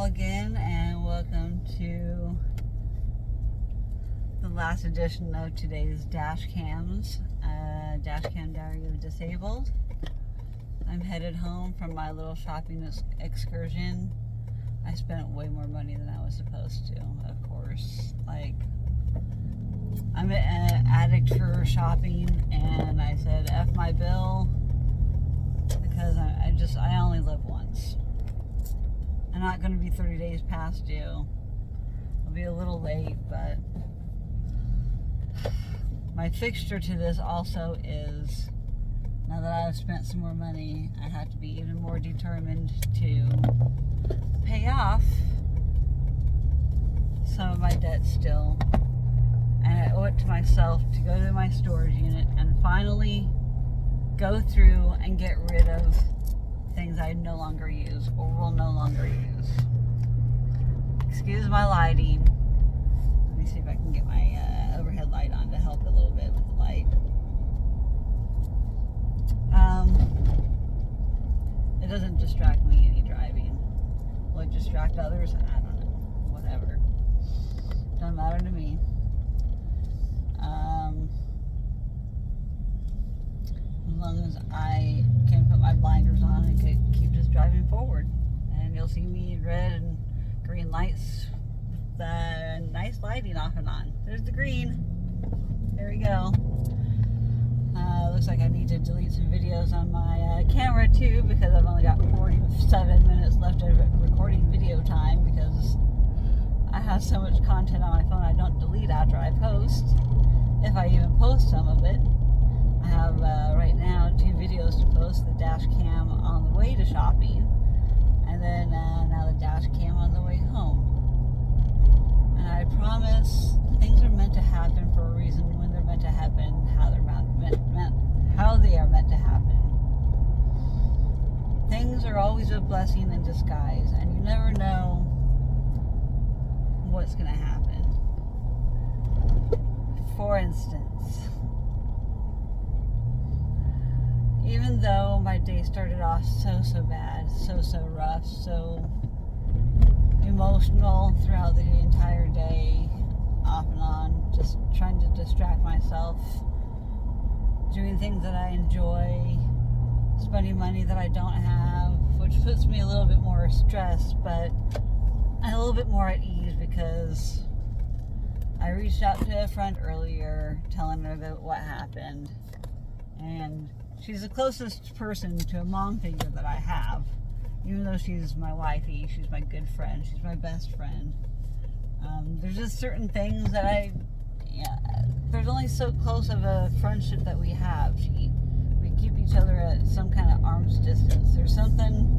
again, and welcome to the last edition of today's Dashcams, Dashcam Diary of Disabled. I'm headed home from my little shopping excursion. I spent way more money than I was supposed to, of course. I'm an addict for shopping, and I said F my bill because I only live once. I'm not going to be 30 days past due. I'll be a little late, but my fixture to this also is, now that I've spent some more money, I have to be even more determined to pay off some of my debt still. And I owe it to myself to go to my storage unit and finally go through and get rid of things I no longer use or will no longer use. Excuse my lighting. Let me see if I can get my overhead light on to help a little bit with the light. It doesn't distract me any driving. Will it distract others? I don't know. Whatever. Doesn't matter to me. As long as I can put my blinders on and keep just driving forward. And you'll see me in red and green lights with the nice lighting off and on. There's the green. There we go. Looks like I need to delete some videos on my camera too, because I've only got 47 minutes left of recording video time, because I have so much content on my phone I don't delete after I post, if I even post some of it. I have right now 2 videos to post: the dash cam on the way to shopping, and then now the dash cam on the way home. And I promise things are meant to happen for a reason, when they're meant to happen, how they are meant to happen. Things are always a blessing in disguise, and you never know what's going to happen. For instance, even though my day started off so bad, so rough, so emotional throughout the entire day, off and on, just trying to distract myself, doing things that I enjoy, spending money that I don't have, which puts me a little bit more stressed, but a little bit more at ease, because I reached out to a friend earlier telling her that what happened, and she's the closest person to a mom figure that I have. Even though she's my wifey, she's my good friend, she's my best friend. There's just certain things that there's only so close of a friendship that we have. We keep each other at some kind of arm's distance. There's something.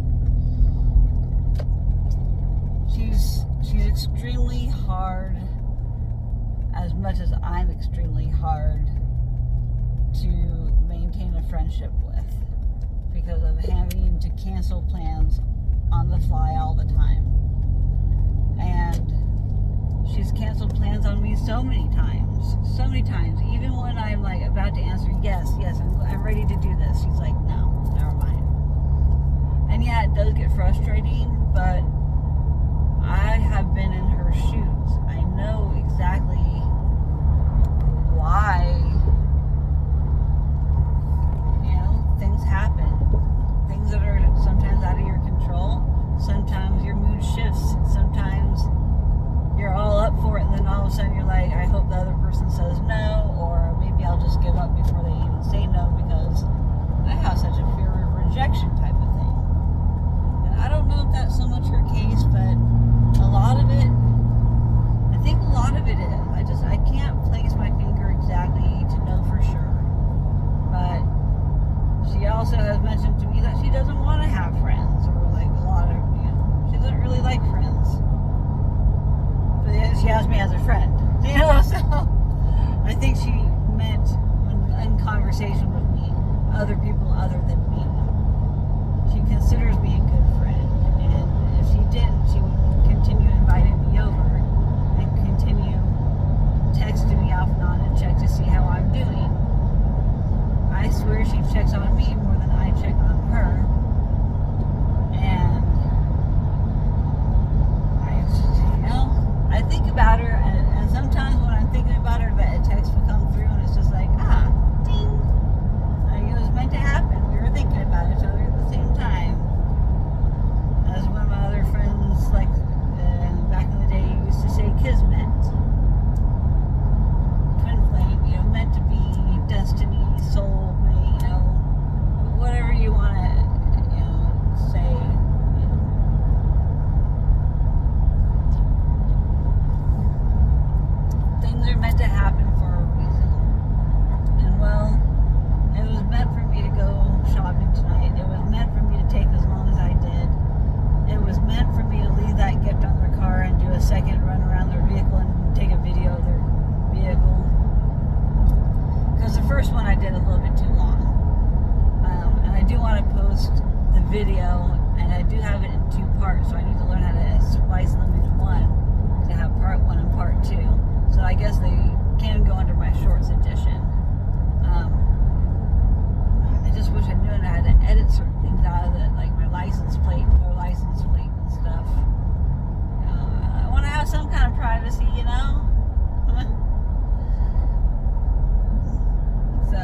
She's extremely hard, as much as I'm extremely hard to maintain a friendship with, because of having to cancel plans on the fly all the time. And she's canceled plans on me so many times, even when I'm like about to answer yes, I'm ready to do this, she's like, no, never mind. And yeah, it does get frustrating, but I have been in her shoes. I know exactly why things happen. Things that are sometimes out of your control. Sometimes your mood shifts. Sometimes you're all up for it, and then all of a sudden you're like, I hope the other person says no, or maybe I'll just give up before they even say no, because I have such a fear of rejection type of thing. And I don't know if that's so much her case, but a lot of it, I think a lot of it is. I can't place my finger exactly to know for sure. But she also has mentioned to me that she doesn't want to have friends, second run around their vehicle and take a video of their vehicle. Because the first one I did a little bit too long. And I do want to post the video, and I do have it in 2 parts, so I need to learn how to splice them into one to have part 1 and part 2. So I guess they can go under my shorts edition. I just wish I knew how to edit certain things out of it, like my license plate, no license plate and stuff. I want to have some kind of privacy, you know? So,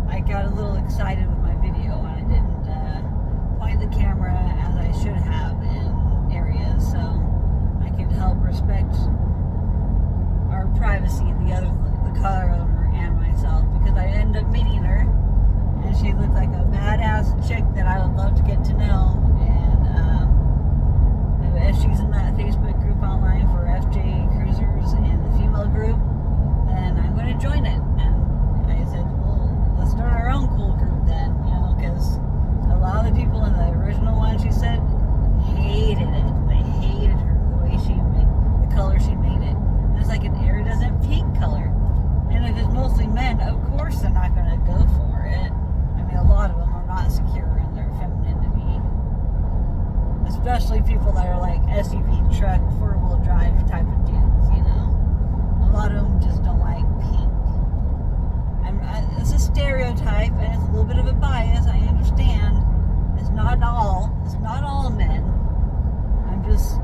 I got a little excited with my video and I didn't point the camera as I should have in areas, so I could help respect our privacy, the car owner and myself, because I ended up meeting her and she looked like a badass chick that I would love to get to know. And if she's in that Facebook group online for FJ Cruisers and the female group, then I'm going to join it. And I said, well, let's start our own cool group then, because a lot of the people in the original one, she said, hated it. They hated her, the way she made, the color she made it. And it's like an iridescent pink color. And if it's mostly men, of course they're not going to go for it. I mean, a lot of them are not secure in their femininity. Especially people that are like SUV, truck, 4-wheel drive type of dudes, A lot of them just don't like pink. It's a stereotype, and it's a little bit of a bias, I understand. It's not all men. There's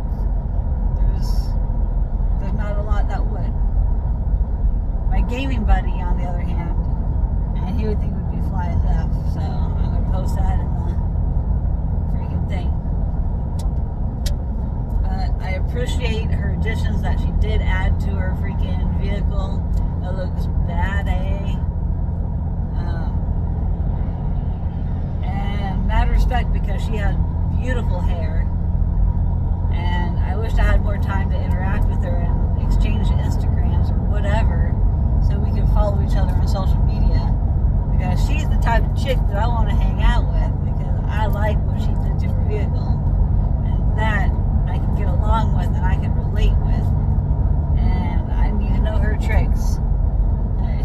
not a lot that would. My gaming buddy, on the other hand, and he would think would be fly as F, so I'm going to post that in the freaking thing. But I appreciate her additions that she did add to her freaking vehicle. It looks bad, and mad respect, because she has beautiful hair, and I wish I had more time to interact with her and exchange Instagrams or whatever, so we could follow each other on social media, because she's the type of chick that I want to hang out with, because I like what she did to her vehicle, and that I can get along with and I can relate with, and I need to know her tricks.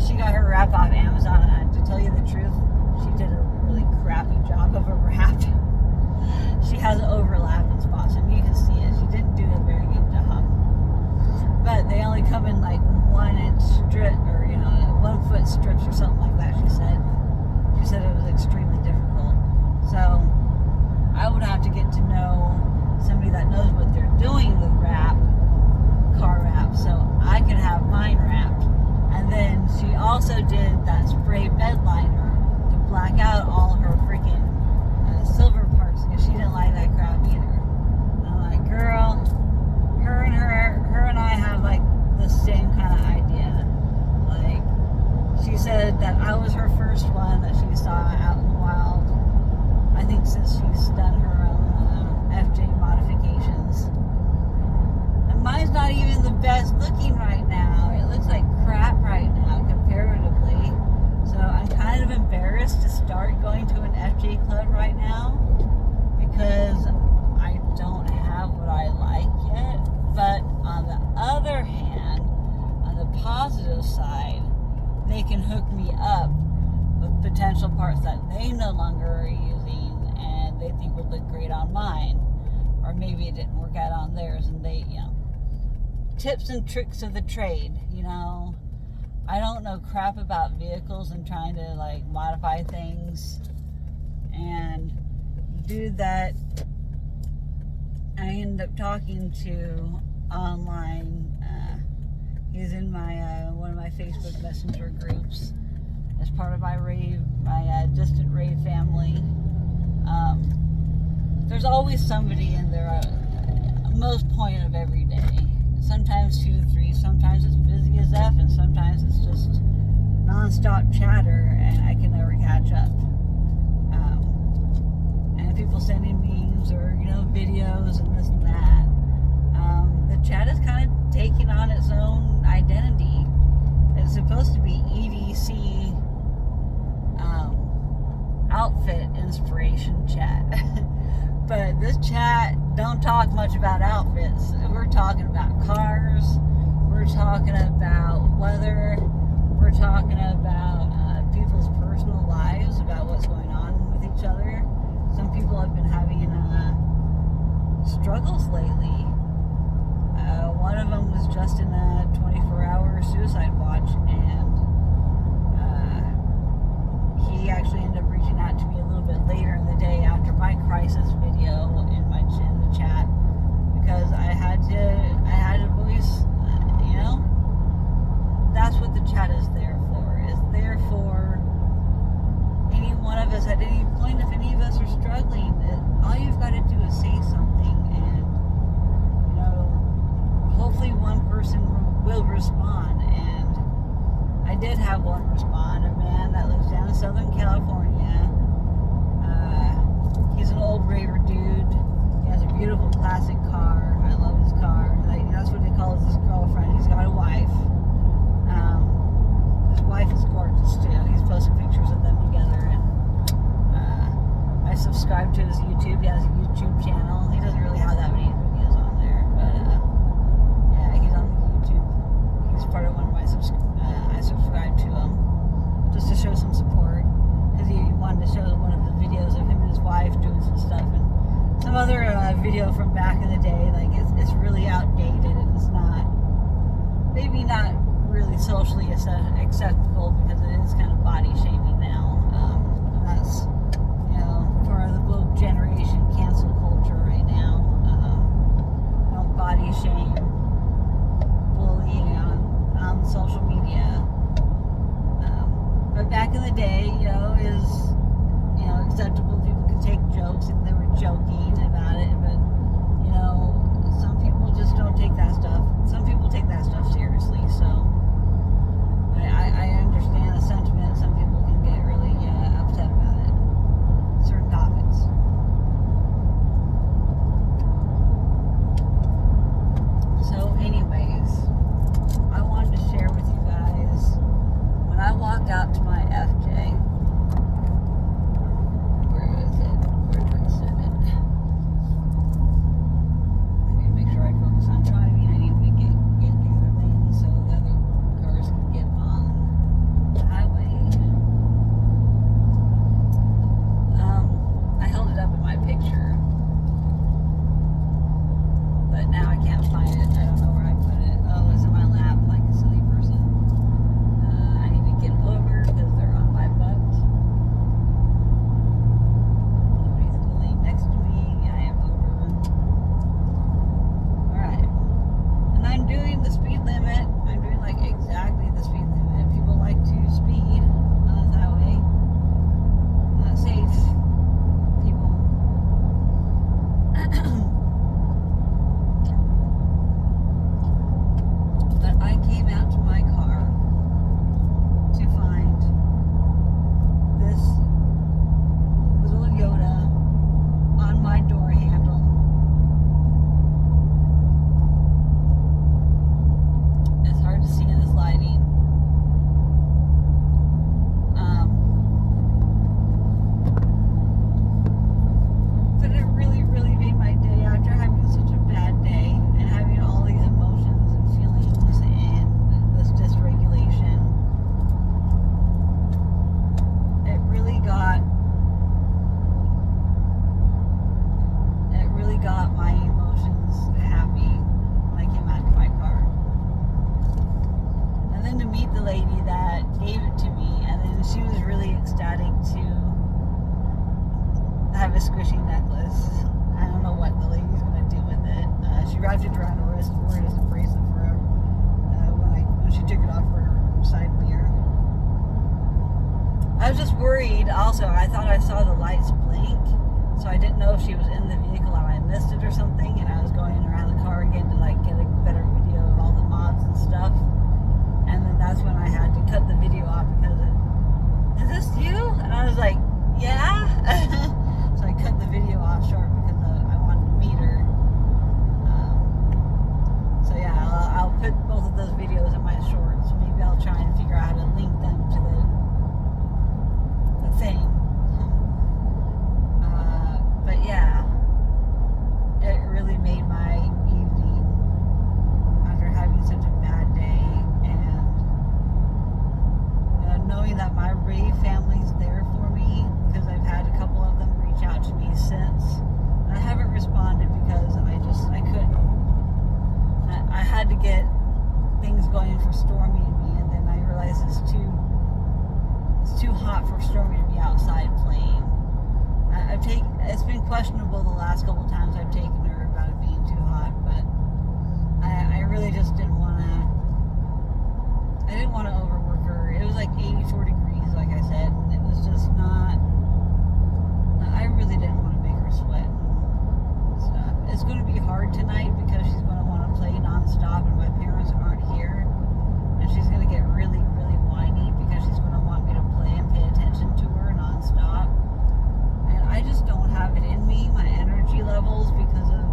She got her wrap off Amazon, and to tell you the truth, she did a really crappy job of a wrap. She has an overlap in spots, and you can see it. She didn't do a very good job. But they only come in like 1-inch strip, or 1-foot strips or something like that. She said it was extremely difficult. So I would have to get to know somebody that knows what they're doing with car wrap, so I could have mine wrapped. And then she also did that spray bed liner to black out all her freaking silver parts, because she didn't like that crap either. And I'm like, girl, her and I have like the same kind of idea. Like, she said that I was her first one that she saw out in the wild, I think, since she's done her own FJ modifications. And mine's not even the best looking right now. It looks like crap right now comparatively. So I'm kind of embarrassed to start going to an FJ club right now, because I don't have what I like yet. But on the other hand, on the positive side, they can hook me up with potential parts that they no longer are using and they think would look great on mine, or maybe it didn't work out on theirs, and they, tips and tricks of the trade. I don't know crap about vehicles and trying to like modify things. And dude that I ended up talking to online, he's in my one of my Facebook Messenger groups as part of my distant rave family. There's always somebody in there most point of every day. Sometimes 2 to 3, sometimes it's busy as F, and sometimes it's just non-stop chatter and I can never catch up. And people sending memes or videos and this and that. The chat is kind of taking on its own identity. It's supposed to be EDC outfit inspiration chat. But this chat don't don't talk much about outfits. We're talking about cars. We're talking about weather. We're talking about people's personal lives, about what's going on with each other. Some people have been having struggles lately. One of them was just in a 24-hour suicide watch, and he actually ended up reaching out to me a little bit later in the day after my crisis video in the chat, because I had to voice, that's what the chat is there for. It's there for any one of us at any point. If any of us are struggling, all you've got to do is say something, and hopefully one person will respond. And I did have one respond, a man that lives down in Southern California. He's an old raver dude. He has a beautiful classic car. I love his car. That's what he calls his girlfriend. He's got a wife. His wife is gorgeous too. He's posted pictures of them together, and I subscribe to his YouTube. He has a YouTube channel. He doesn't really have that many videos on there, but yeah, he's on YouTube. He's part of one of my I subscribe to him just to show some support, because he wanted to show one of the videos of him and his wife doing some stuff, and some other video from back in the day. Like it's really outdated, and it's maybe not really socially acceptable, because it is kind of body shaming now. And that's for the woke generation, cancel culture right now. Don't body shame, bullying on social media. But back in the day, is acceptable. People could take jokes and they were joking about it, but some people just don't take that stuff. Some people take that stuff seriously. So I understand the sentiment. Some people can get really upset about it. Certain topics. So anyways, I wanted to share with you guys, when I walked out to my FJ, where is it? Where do I set it? I need to make sure I focus on driving. I need to get the other lane so the other cars can get on the highway. I held it up in my picture, but now I can't find it. I don't know where I put it. Oh, it's in my lap like a silly person. I need to get over because they're on my butt. Nobody's in the lane next to me. I am over. Alright. And I'm doing the speed limit. I'm doing like exactly the speed limit. People like to speed on this highway. Not safe. People. But I came out to my car to find this little Yoda on my door handle. It's hard to see in this lighting. But it really, really made my day after having such a bad day and having all these emotions and feelings and this dysregulation. It really got my emotions happy when I came out to my car. And then to meet the lady that gave it to me, and then she was really ecstatic to have a squishy necklace. I don't know what the lady's gonna do with it. She wrapped it around her wrist, wore it as a bracelet for her when she took it off her side mirror. I was just worried. Also, I thought I saw the lights blink, so I didn't know if she was in the vehicle and I missed it or something. And I was going around the car again to get a better video of all the mods and stuff. And then that's when I had to cut the video off because is this you? And I was like, yeah. So I cut the video off short because I wanted to meet her. So yeah, I'll put both of those videos in my shorts. Maybe I'll try and figure out how to link them to the thing. But yeah, it really it's been questionable the last couple times I've taken her about it being too hot, but I really just didn't want to overwork her. It was like 84 degrees, like I said, and it was just not, I really didn't want to make her sweat and stuff. It's going to be hard tonight because she's going to want to play nonstop and my parents aren't here, and she's going to get really, really whiny because she's going to want me to play and pay attention to her nonstop. And I just don't have it in me, my energy levels, because of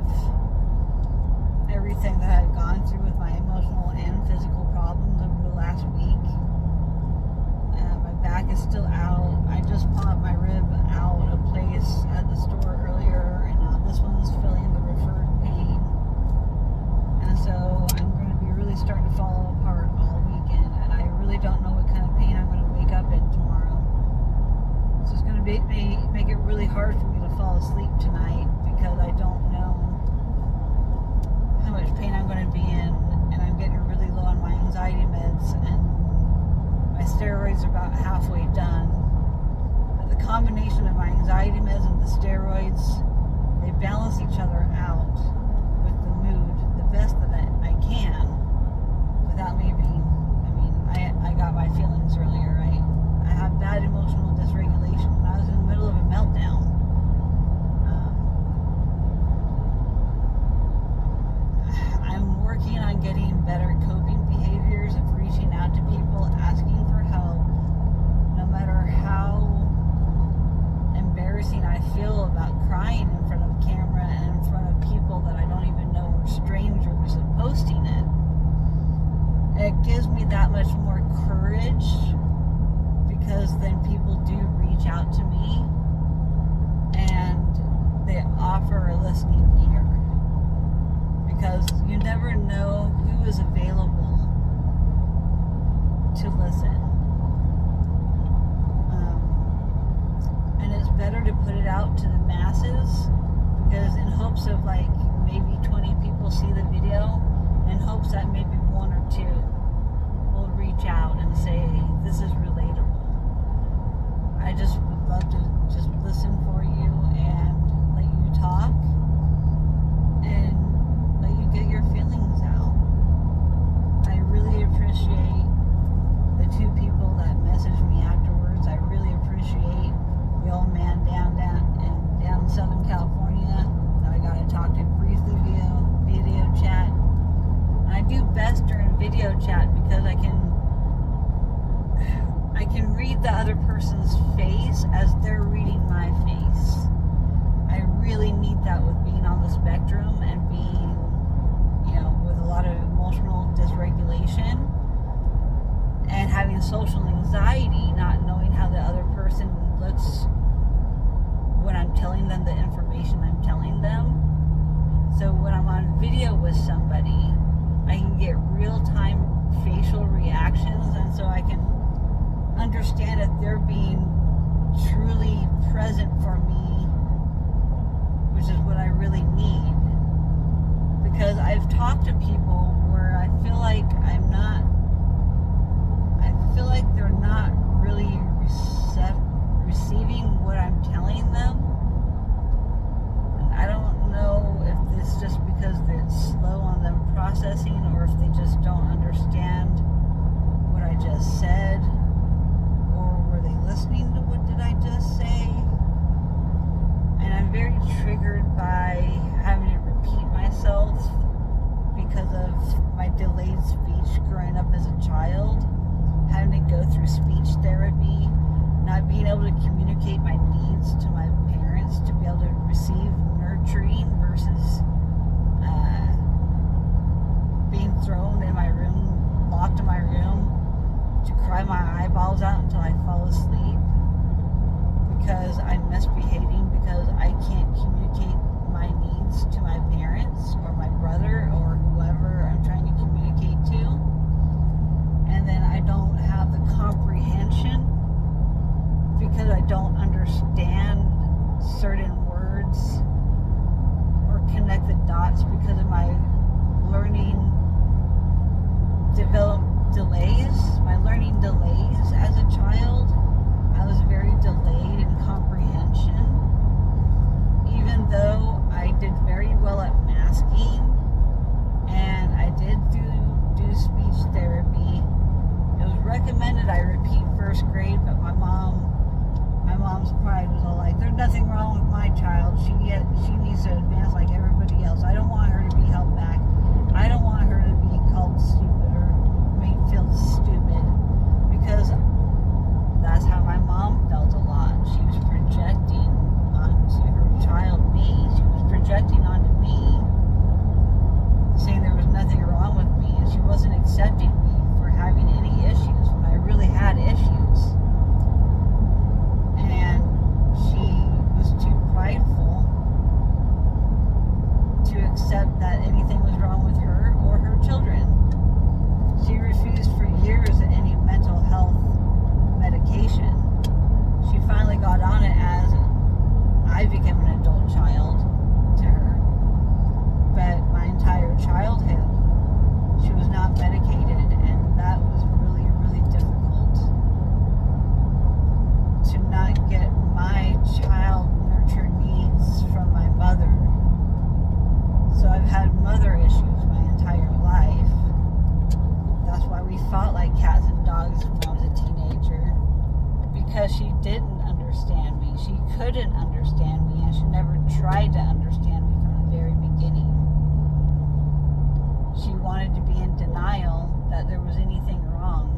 everything that I've gone through with my emotional and physical problems over the last week. My back is still out. I just popped my rib out of place at the store earlier, and now this one's feeling the referred pain. And so I'm going to be really starting to fall apart all weekend, and I really don't know what kind of pain I'm going to wake up in tomorrow. So it's going to make it really hard for me to fall asleep tonight because I don't know how much pain I'm going to be in, and I'm getting really low on my anxiety meds, and my steroids are about halfway done. But the combination of my anxiety meds and the steroids, they balance each other out with the mood the best that I can without me being, I got my feelings earlier. I have bad emotional dysregulation when I was in the middle of a meltdown. I'm working on getting better coping behaviors of reaching out to people, asking for help, no matter how embarrassing I feel about crying in front of camera and in front of people that I don't even know are strangers and posting it. It gives me that much more courage because then people do reach out to me and they offer a listening ear. Because you never know who is available to listen. And it's better to put it out to the masses, because in hopes of like maybe 20 people see the video, in hopes that maybe one or two will reach out and say, this is relatable. I just would love to just listen for you and let you talk and let you get your feelings out. I really appreciate the two people that messaged me afterwards. I really appreciate the old man down in Southern California that I got to talk to briefly via video chat. And I do best during video chat because I can read the other person's face as they're reading my face. I really need that with being on the spectrum and being, with a lot of emotional dysregulation and having social anxiety, not knowing how the other person looks when I'm telling them the information I'm telling them. So when I'm on video with somebody, I can get real-time facial reactions, and so I can understand if they're being truly present for me, which is what I really need. Because I've talked to people where I feel like they're not really receiving what I'm telling them. And I don't know if it's just because they're slow on them processing, or if they just don't understand what I just said, or were they listening to what did I just say? And I'm very triggered by having to repeat myself because of my delayed speech growing up as a child, having to go through speech therapy, not being able to communicate my needs to my parents, to be able to receive nurturing versus being thrown in my room, locked in my room, to cry my eyeballs out until I fall asleep because I'm misbehaving, because I can't communicate my needs to my parents or my brother or whoever I'm trying to communicate to. And then I don't have the comprehension because I don't understand certain words or connect the dots because of my learning delays as a child. I was very delayed in comprehension. did very well at masking, and I did do speech therapy. It was recommended I repeat first grade, but my mom's pride was all like, there's nothing wrong with my child. She needs to advance like everybody else. I don't want her to be held back. I don't want her to be called stupid or made feel stupid, because that's how my mom felt a lot. She was projecting onto her child, me. She was projecting onto me, saying there was nothing wrong with me, and she wasn't accepting me for having any issues when I really had issues. And she was too prideful to accept that anything was wrong with her or her children. She refused for years any mental health medication. She finally got on it as I became an adult child to her. But my entire childhood, she was not medicated, and that was really, really difficult to not get my child nurture needs from my mother. So I've had mother issues my entire life. That's why we fought like cats and dogs when I was a teenager, because she didn't understand me. She couldn't understand me, and she never tried to understand me from the very beginning. She wanted to be in denial that there was anything wrong,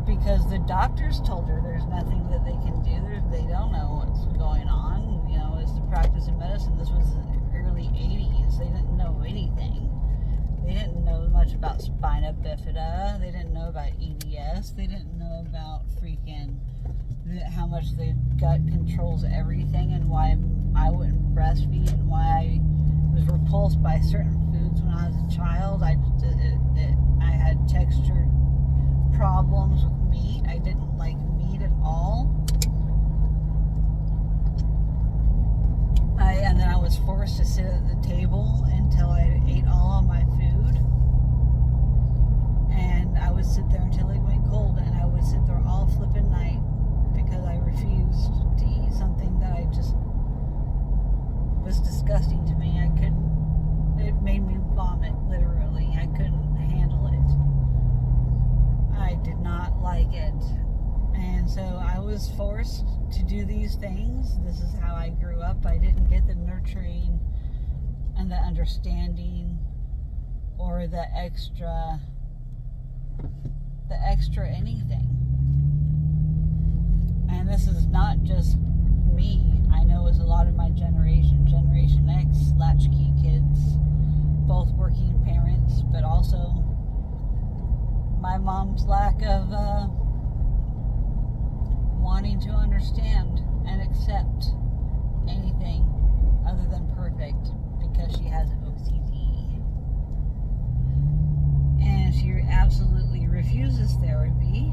because the doctors told her there's nothing that they can do. They don't know what's going on. You know, it's the practice of medicine. This was the early 80s. They didn't know anything. They didn't know much about spina bifida. They didn't know about EDS. They didn't know about freaking how much the gut controls everything, and why I wouldn't breastfeed, and why I was repulsed by certain foods when I was a child. I had texture problems with meat. I didn't like meat at all. And then I was forced to sit at the table until I ate all of my food. And I would sit there until it went cold, and I would sit there all flipping night because I refused to eat something that I just was disgusting to me. I couldn't, it made me vomit, literally. I couldn't handle it. I did not like it. And so I was forced to do these things. This is how I grew up. I didn't get the nurturing and the understanding or the extra anything. And this is not just me. I know it's a lot of my generation, Generation X, latchkey kids, both working parents, but also my mom's lack of wanting to understand and accept anything other than perfect, because she has OCD. And she absolutely refuses therapy.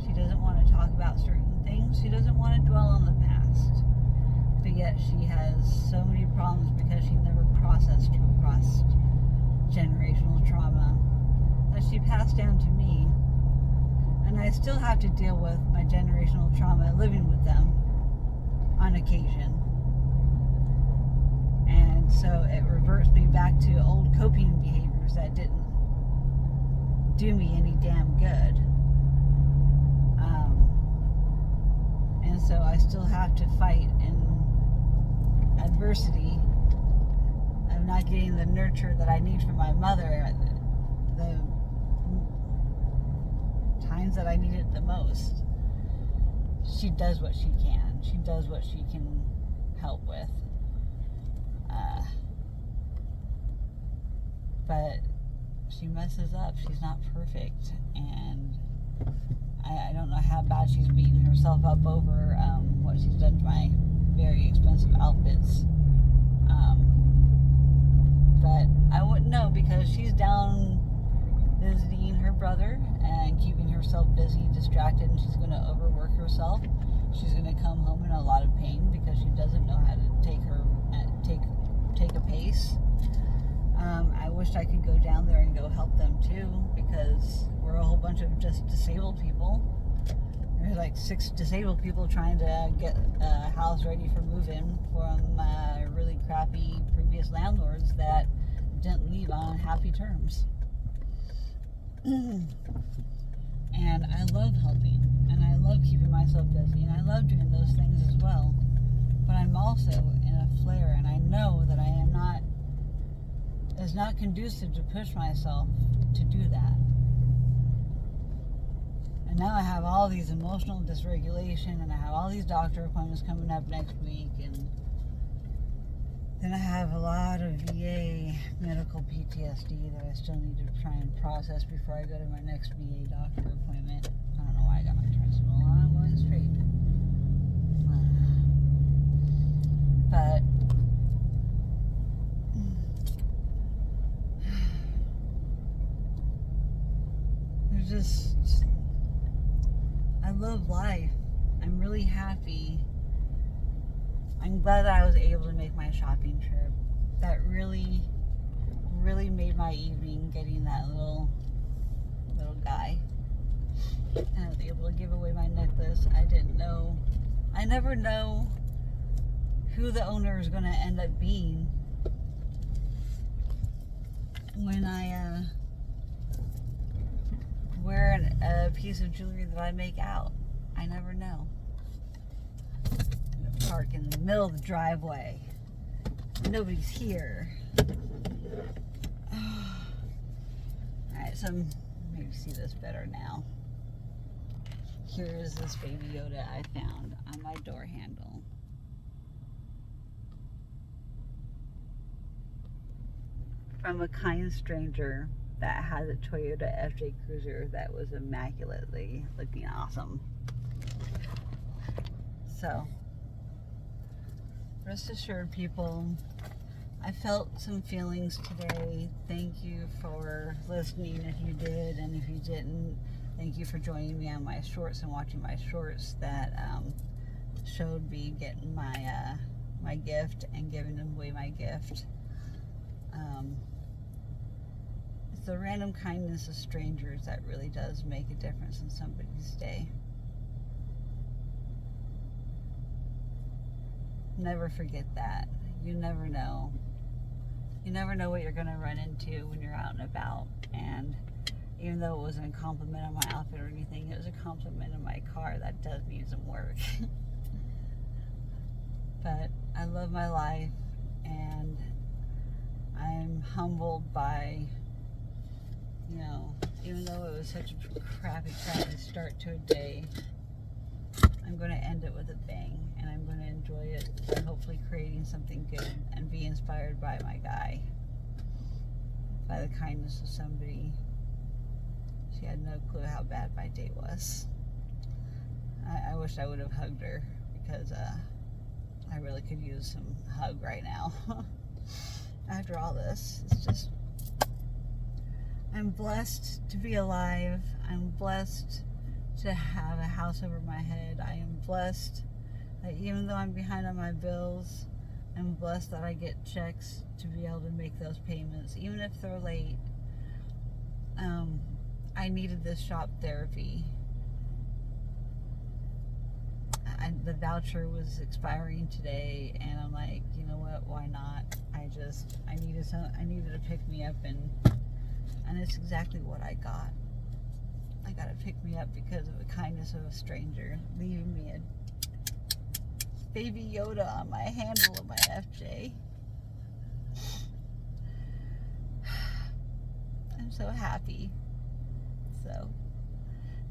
She doesn't want to talk about certain things. She doesn't want to dwell on the past. But yet she has so many problems because she never processed generational trauma that she passed down to me. And I still have to deal with my generational trauma living with them on occasion. And so it reverts me back to old coping behaviors that didn't do me any damn good. And so I still have to fight in adversity of not getting the nurture that I need from my mother. The times that I need it the most, she does what she can. She does what she can help with. But she messes up. She's not perfect. And I don't know how bad she's beaten herself up over what she's done to my very expensive outfits. But I wouldn't know, because she's down visiting her brother and keeping herself busy, distracted, and she's going to overwork herself. She's going to come home in a lot of pain because she doesn't know how to take a pace. I wish I could go down there and go help them too, because we're a whole bunch of just disabled people. There's like 6 disabled people trying to get a house ready for move-in from really crappy previous landlords that didn't leave on happy terms. And I love helping, and I love keeping myself busy, and I love doing those things as well. But I'm also in a flare, and I know that it's not conducive to push myself to do that. And now I have all these emotional dysregulation, and I have all these doctor appointments coming up next week, and then I have a lot of VA medical PTSD that I still need to try and process before I go to my next VA doctor appointment. I don't know why I got my turn signal on. I'm going straight. But there's just, I love life. I'm really happy. I'm glad that I was able to make my shopping trip. That really, really made my evening, getting that little guy. And I was able to give away my necklace. I never know who the owner is going to end up being when I wear a piece of jewelry that I make out. I never know. Park in the middle of the driveway. Nobody's here. Alright, so maybe see this better now. Here is this baby Yoda I found on my door handle. From a kind stranger that has a Toyota FJ Cruiser that was immaculately looking awesome. So, rest assured, people, I felt some feelings today. Thank you for listening if you did, and if you didn't, thank you for joining me on my shorts and watching my shorts that showed me getting my gift and giving away my gift. It's the random kindness of strangers that really does make a difference in somebody's day. Never forget that. You never know. You never know what you're going to run into when you're out and about. And even though it wasn't a compliment on my outfit or anything, it was a compliment on my car that does need some work. But I love my life, and I'm humbled by, even though it was such a crappy start to a day, I'm going to end it with a bang, and I'm going to enjoy it by hopefully creating something good and be inspired by my guy, by the kindness of somebody. She had no clue how bad my day was. I wish I would have hugged her, because I really could use some hug right now. After all this, it's just, I'm blessed to be alive. I'm blessed to have a house over my head. I am blessed that even though I'm behind on my bills, I'm blessed that I get checks to be able to make those payments, even if they're late. I needed this shop therapy. The voucher was expiring today, and I'm like, you know what, why not? I needed to pick me up, and it's exactly what I got. I got to pick me up because of the kindness of a stranger, leaving me a baby Yoda on my handle of my FJ. I'm so happy. So,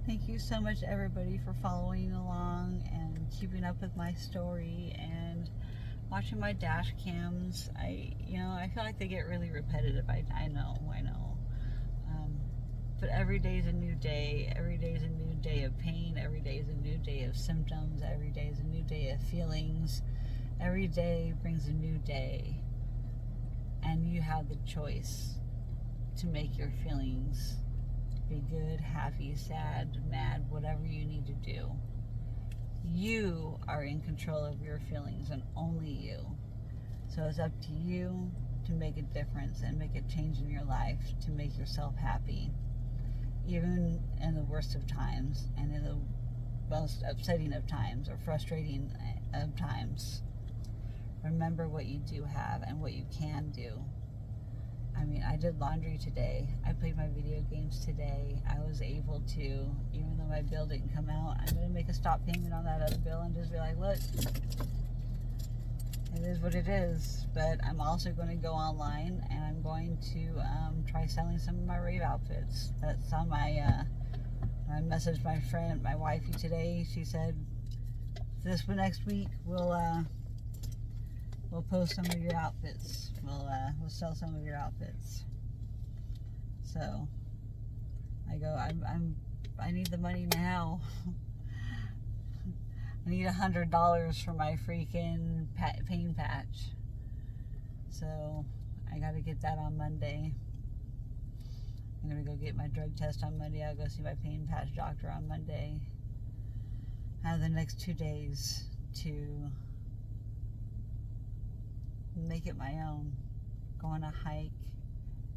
thank you so much, everybody, for following along and keeping up with my story and watching my dash cams. I feel like they get really repetitive. I know. But every day is a new day. Every day is a new day of pain. Every day is a new day of symptoms. Every day is a new day of feelings. Every day brings a new day. And you have the choice to make your feelings be good, happy, sad, mad, whatever you need to do. You are in control of your feelings, and only you. So it's up to you to make a difference and make a change in your life to make yourself happy, even in the worst of times and in the most upsetting of times or frustrating of times, remember what you do have and what you can do. I mean, I did laundry today. I played my video games today. I was able to, even though my bill didn't come out, I'm going to make a stop payment on that other bill and just be like, look, it is what it is. But I'm also going to go online and I'm going to try selling some of my rave outfits. That's on my, I messaged my friend, my wifey today. She said, this next week we'll post some of your outfits. We'll sell some of your outfits. So I go, I need the money now. I need $100 for my freaking pain patch. So I got to get that on Monday. I'm gonna go get my drug test on Monday. I'll go see my pain patch doctor on Monday. I have the next 2 days to make it my own. Go on a hike,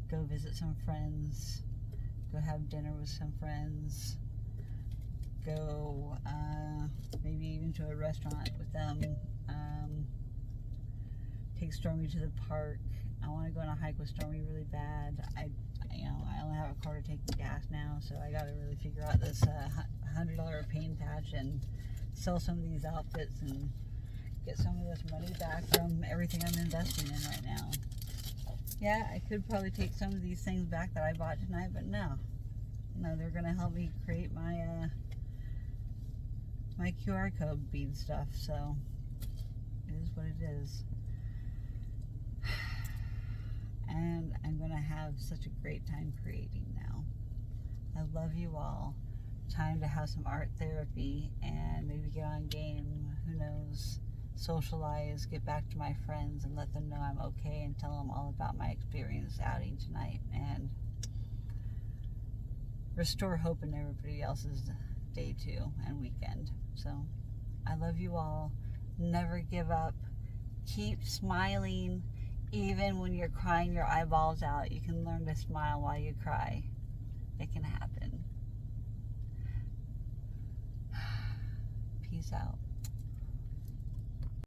go visit some friends, go have dinner with some friends, go maybe even to a restaurant with them, take Stormy to the park. I want to go on a hike with Stormy really bad. I only have a car to take gas now, so I got to really figure out this $100 pain patch and sell some of these outfits and get some of this money back from everything I'm investing in right now. Yeah, I could probably take some of these things back that I bought tonight, but no, they're gonna help me create my my QR code bead stuff. So it is what it is, and I'm gonna have such a great time creating now. I love you all. Time to have some art therapy and maybe get on game. Who knows? Socialize, get back to my friends and let them know I'm okay and tell them all about my experience outing tonight and restore hope in everybody else's day too and weekend. So I love you all. Never give up. Keep smiling even when you're crying your eyeballs out. You can learn to smile while you cry. It can happen. Peace out.